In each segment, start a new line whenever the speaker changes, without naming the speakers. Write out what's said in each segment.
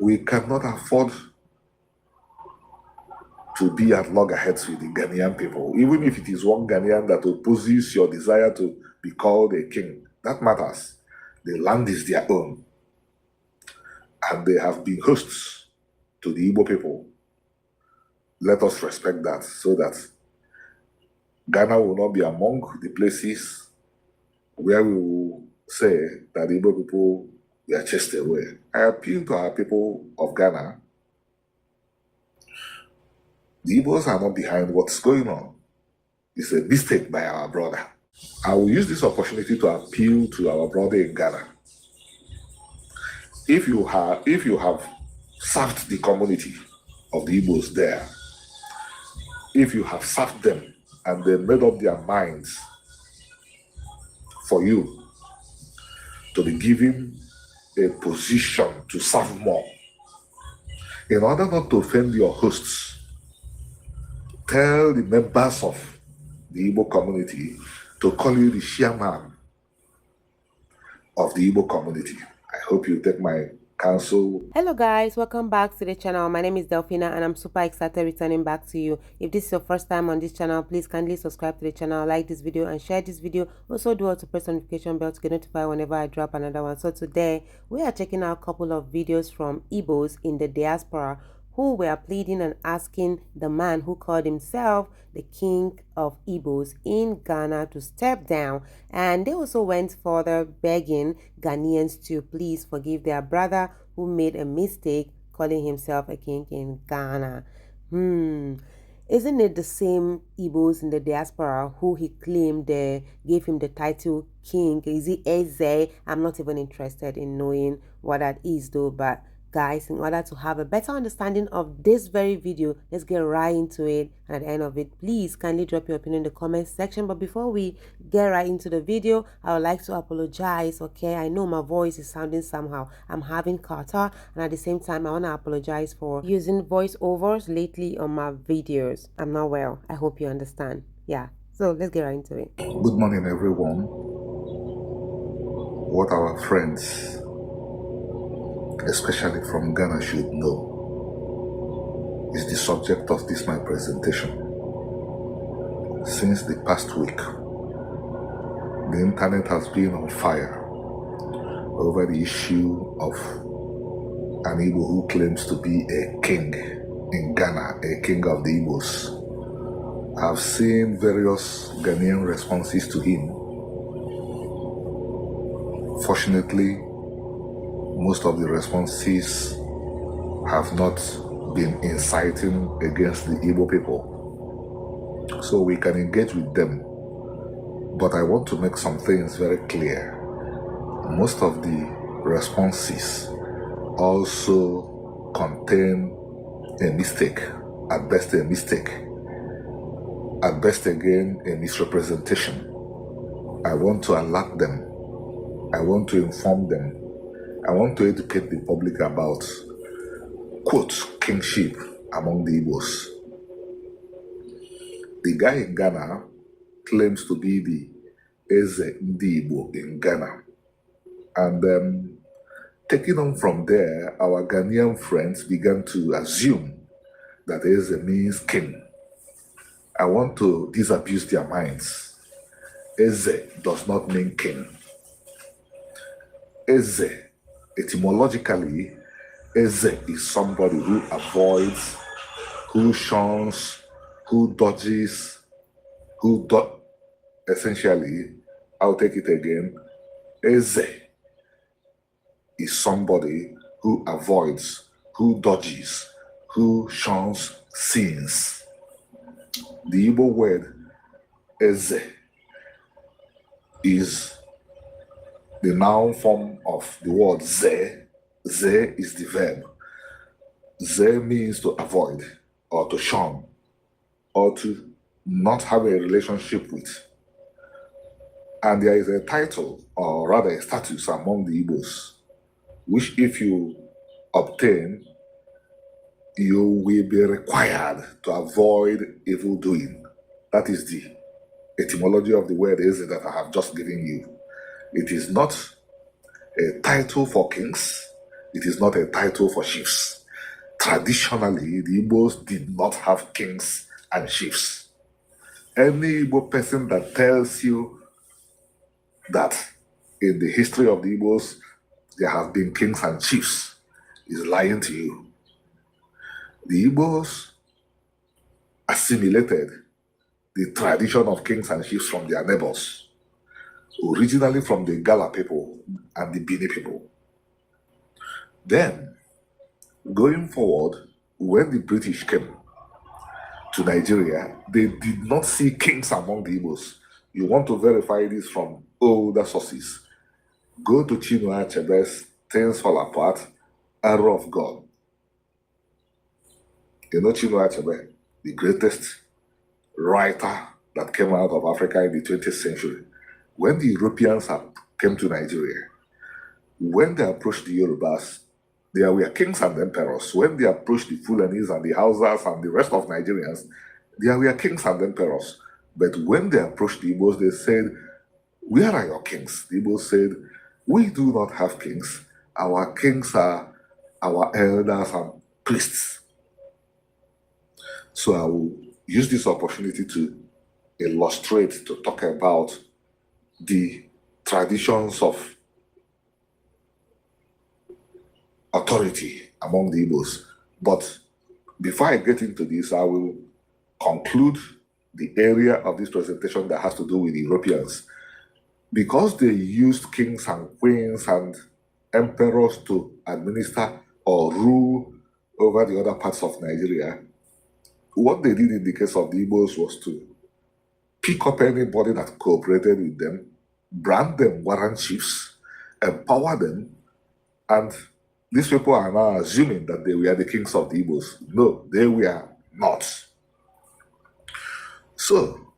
We cannot afford to be at loggerheads with the Ghanaian people, even if it is one Ghanaian that opposes your desire to be called a king. That matters. The land is their own. And they have been hosts to the Igbo people. Let us respect that so that Ghana will not be among the places where we will say that the Igbo people were chased away. I appeal to our people of Ghana. The Igbos are not behind what's going on. It's a mistake by our brother. I will use this opportunity to appeal to our brother in Ghana. If you have served the community of the Igbo's there, if you have served them and they made up their minds for you to be given a position to serve more, in order not to offend your hosts, tell the members of the Igbo community to call you the chairman of the Igbo community. I hope you take my counsel.
Hello guys, welcome back to the channel. My name is Delphina and I'm super excited returning back to you. If this is your first time on this channel, please kindly subscribe to the channel, like this video and share this video. Also do also press the notification bell to get notified whenever I drop another one. So today we are checking out a couple of videos from Igbo's in the diaspora who were pleading and asking the man who called himself the king of Igbo's in Ghana to step down. And they also went further begging Ghanaians to please forgive their brother who made a mistake calling himself a king in Ghana. Isn't it the same Igbo's in the diaspora who he claimed they gave him the title king? Is it Eze? I'm not even interested in knowing what that is though, but guys, in order to have a better understanding of this very video, let's get right into it. And at the end of it, please kindly drop your opinion in the comment section. But before we get right into the video, I would like to apologize. Okay, I know my voice is sounding somehow. I'm having catarrh, and at the same time I want to apologize for using voiceovers lately on my videos. I'm not well. I hope you understand. Yeah, so let's get right into it.
Good morning everyone. What our friends, especially from Ghana, should know is the subject of this my presentation. Since the past week, the internet has been on fire over the issue of an Igbo who claims to be a king in Ghana, a king of the Igbos. I've seen various Ghanaian responses to him. Fortunately, most of the responses have not been inciting against the Igbo people, so we can engage with them. But I want to make some things very clear. Most of the responses also contain a mistake, at best a mistake, at best again a misrepresentation. I want to alert them. I want to inform them. I want to educate the public about, quote, kingship among the Igbos. The guy in Ghana claims to be the Eze Ndi Igbo in Ghana. And taking on from there, our Ghanaian friends began to assume that Eze means king. I want to disabuse their minds. Eze does not mean king. Eze, etymologically, Eze is somebody who avoids, who shuns, who dodges, essentially, I'll take it again. Eze is somebody who avoids, who dodges, who shuns sins. The Igbo word Eze is the noun form of the word ze. Ze is the verb. Ze means to avoid or to shun or to not have a relationship with. And there is a title, or rather a status among the Igbos, which if you obtain, you will be required to avoid evil doing. That is the etymology of the word is that I have just given you. It is not a title for kings. It is not a title for chiefs. Traditionally, the Igbos did not have kings and chiefs. Any Igbo person that tells you that in the history of the Igbos there have been kings and chiefs is lying to you. The Igbos assimilated the tradition of kings and chiefs from their neighbors, originally from the Gala people and the Bini people. Then, going forward, when the British came to Nigeria, they did not see kings among the Igbos. You want to verify this from older sources. Go to Chinua Achebe's Things Fall Apart, Arrow of God. You know Chinua Achebe, the greatest writer that came out of Africa in the 20th century. When the Europeans came to Nigeria, when they approached the Yorubas, there were kings and emperors. When they approached the Fulanese and the Hausas and the rest of Nigerians, there were kings and emperors. But when they approached the Igbos, they said, "Where are your kings?" The Igbos said, "We do not have kings. Our kings are our elders and priests." So I will use this opportunity to illustrate, to talk about the traditions of authority among the Igbos. But before I get into this, I will conclude the area of this presentation that has to do with the Europeans. Because they used kings and queens and emperors to administer or rule over the other parts of Nigeria, what they did in the case of the Igbo's was to pick up anybody that cooperated with them, brand them warrant chiefs, empower them, and these people are now assuming that they were the kings of the Igbo's. No, they were not. So,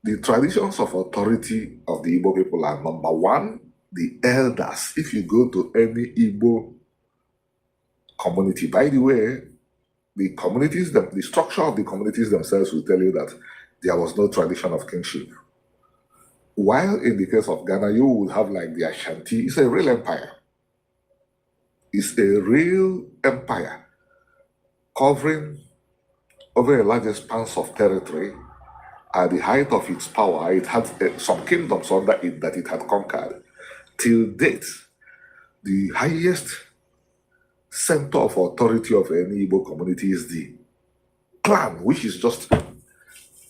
the traditions of authority of the Igbo people are, number one, the elders. If you go to any Igbo community, by the way, the communities, the structure of the communities themselves will tell you that there was no tradition of kingship. While in the case of Ghana, you would have like the Ashanti. It's a real empire. It's a real empire covering over a large expanse of territory. At the height of its power, it had some kingdoms under it that it had conquered. Till date, the highest center of authority of any Igbo community is the clan, which is just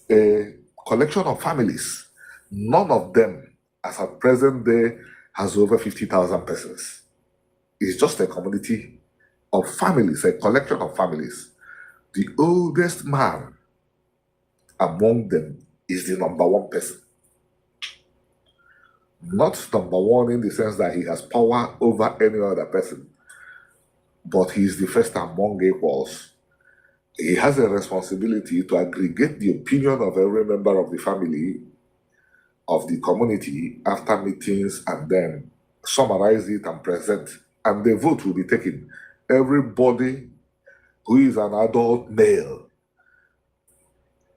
a collection of families. None of them, as at present day, has over 50,000 persons. It's just a community of families, a collection of families. The oldest man among them is the number one person. Not number one in the sense that he has power over any other person, but he is the first among equals. He has a responsibility to aggregate the opinion of every member of the family, of the community, after meetings, and then summarize it and present, and the vote will be taken. Everybody who is an adult male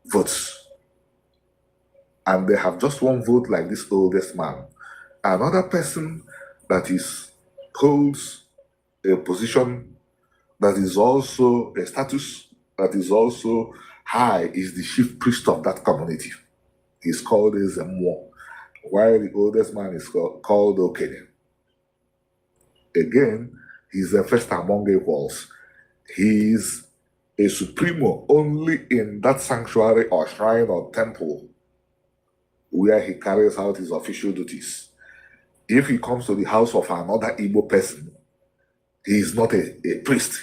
votes, and they have just one vote like this oldest man. Another person that holds a position that is also a status that is also high is the chief priest of that community. He's called Ezemo, while the oldest man is called Okenye. Again, he's the first among equals. He is a supremo only in that sanctuary or shrine or temple where he carries out his official duties. If he comes to the house of another Igbo person, he is not a priest.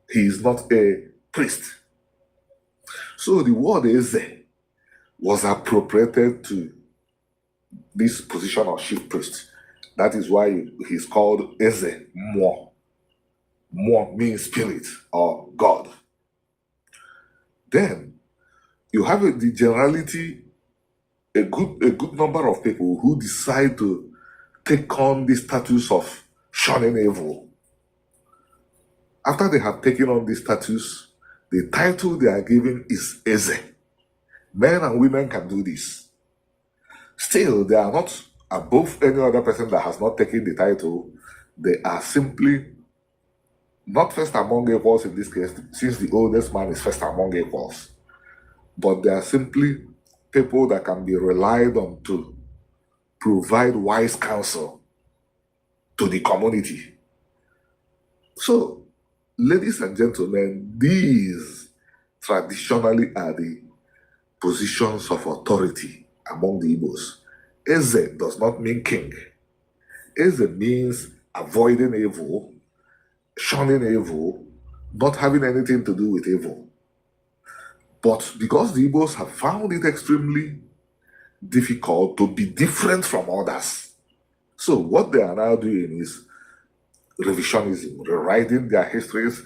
He is not a priest. So the word Eze was appropriated to this position of chief priest. That is why he's called Eze Mo. Mo means spirit or God. Then you have the generality, a good number of people who decide to take on the status of shunning evil. After they have taken on this status, the title they are given is Eze. Men and women can do this. Still, they are not above any other person that has not taken the title. They are simply Not first among equals in this case, since the oldest man is first among equals, but they are simply people that can be relied on to provide wise counsel to the community. So, ladies and gentlemen, these traditionally are the positions of authority among the Igbo's. Eze does not mean king. Eze means avoiding evil, shunning evil, not having anything to do with evil. But because the Igbo's have found it extremely difficult to be different from others, so what they are now doing is revisionism, rewriting their histories,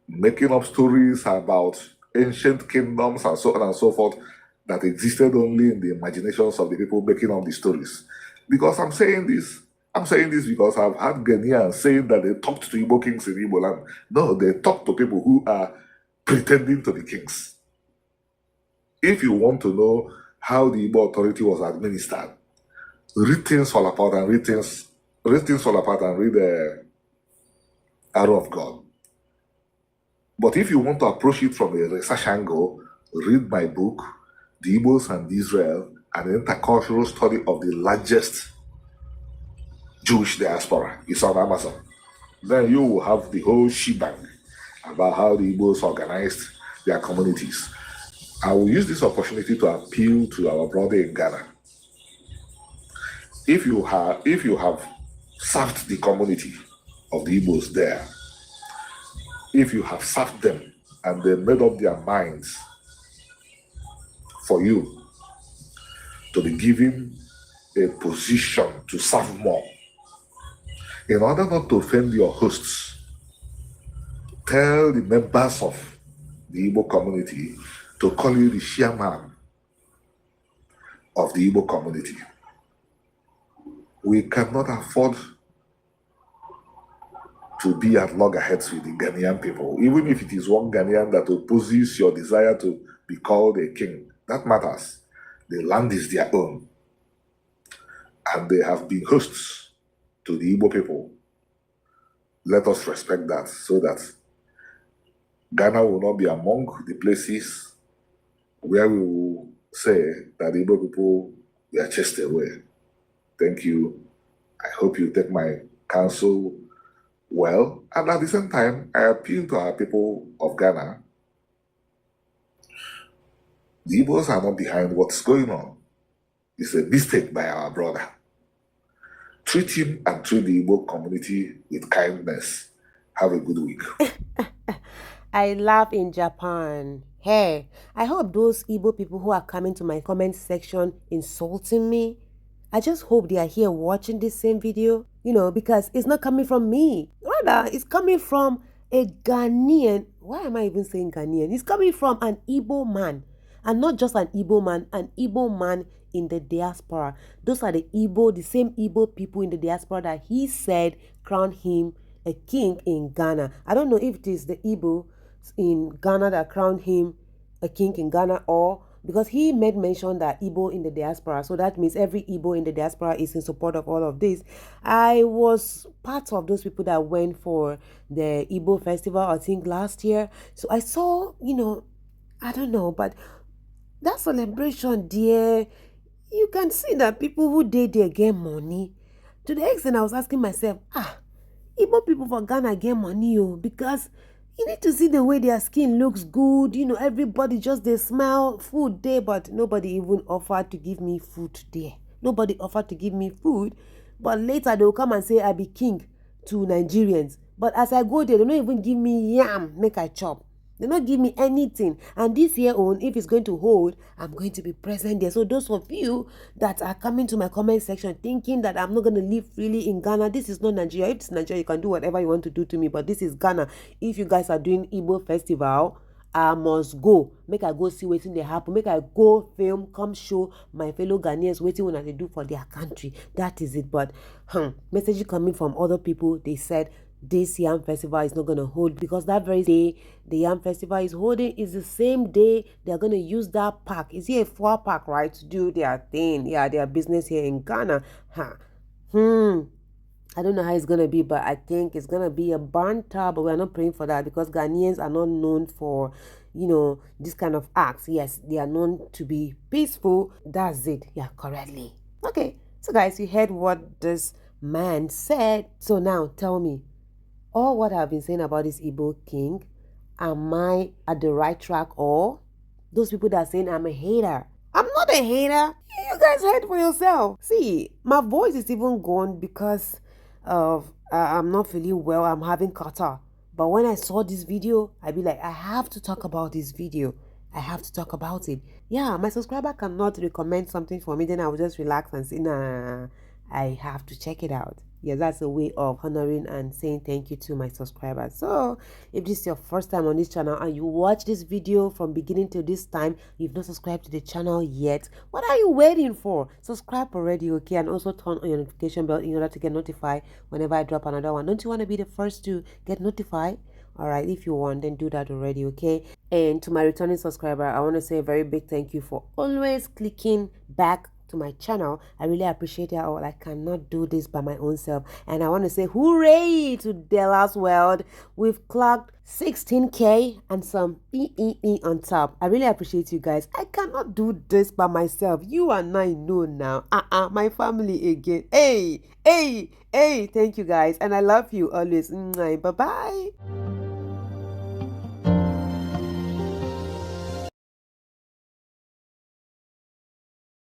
making up stories about ancient kingdoms and so on and so forth that existed only in the imaginations of the people making up the stories. Because I'm saying this because I've had Ghanaians saying that they talked to Igbo kings in Igbo land. No, they talk to people who are pretending to be kings. If you want to know how the Igbo authority was administered, read things fall apart and read the Arrow of God. But if you want to approach it from a research angle, read my book, The Igbo'S and Israel, an intercultural study of the largest Jewish diaspora. It's on Amazon. Then you will have the whole shebang about how the Igbo'S organized their communities. I will use this opportunity to appeal to our brother in Ghana. If you have served the community of the Igbo'S there, if you have served them and they made up their minds for you to be given a position to serve more, in order not to offend your hosts, tell the members of the Igbo community to call you the chairman of the Igbo community. We cannot afford to be at loggerheads with the Ghanaian people, even if it is one Ghanaian that opposes your desire to be called a king. That matters. The land is their own. And they have been hosts to the Igbo people. Let us respect that so that Ghana will not be among the places where we will say that the Igbo people were chased away. Thank you. I hope you take my counsel well. And at the same time, I appeal to our people of Ghana. The Igbos are not behind what's going on. It's a mistake by our brother. Treat him and treat the Igbo community with kindness. Have a good week.
I live in Japan. Hey, I hope those Igbo people who are coming to my comment section insulting me, I just hope they are here watching this same video, because it's not coming from me. Rather, it's coming from a Ghanaian. Why am I even saying Ghanaian? It's coming from an Igbo man. And not just an Igbo man in the diaspora. Those are the same Igbo people in the diaspora that he said crowned him a king in Ghana. I don't know if it is the Igbo in Ghana that crowned him a king in Ghana, or because he made mention that Igbo in the diaspora, so that means every Igbo in the diaspora is in support of all of this. I was part of those people that went for the Igbo festival, I think last year. So I saw, I don't know, but that celebration there, you can see that people who did there get money. To the extent I was asking myself, Igbo people for Ghana get money, because you need to see the way their skin looks good. Everybody just they smile, food there, but nobody even offered to give me food there. Nobody offered to give me food, but later they will come and say I be king to Nigerians. But as I go there, they don't even give me yam, make I chop. They don't give me anything. And this year on, if it's going to hold, I'm going to be present there. So those of you that are coming to my comment section thinking that I'm not going to live freely in Ghana, this is not Nigeria. If it's Nigeria, you can do whatever you want to do to me. But this is Ghana. If you guys are doing Igbo festival, I must go. Make I go see waiting they happen. Make I go film, come show my fellow Ghanaians waiting when they do for their country. That is it. But message coming from other people, they said this yam festival is not going to hold because that very day the yam festival is holding is the same day they're going to use that park. Is it a 4 park, right, to do their thing? Yeah, their business here in Ghana. I don't know how it's going to be, but I think it's going to be a banter, but we're not praying for that because Ghanaians are not known for, this kind of acts. Yes, they are known to be peaceful. That's it. Yeah, correctly. Okay, so guys, you heard what this man said. So now tell me, all what I've been saying about this Igbo king, am I at the right track, or those people that are saying I'm a hater? I'm not a hater. You guys heard for yourself. See, my voice is even gone because of I'm not feeling well. I'm having catarrh. But when I saw this video, I'd be like, I have to talk about this video. I have to talk about it. Yeah, my subscriber cannot recommend something for me. Then I will just relax and say, nah, I have to check it out. Yeah, that's a way of honoring and saying thank you to my subscribers. So if this is your first time on this channel and you watch this video from beginning to this time, you've not subscribed to the channel yet, what are you waiting for? Subscribe already, okay? And also turn on your notification bell in order to get notified whenever I drop another one. Don't you want to be the first to get notified? All right, if you want, then do that already, okay? And to my returning subscriber, I want to say a very big thank you for always clicking back to my channel. I really appreciate it all. I cannot do this by my own self. And I want to say hooray to Della's World. We've clocked 16k and some on top. I really appreciate you guys. I cannot do this by myself. You and I know now. My family again. Hey, thank you guys. And I love you always. Bye-bye.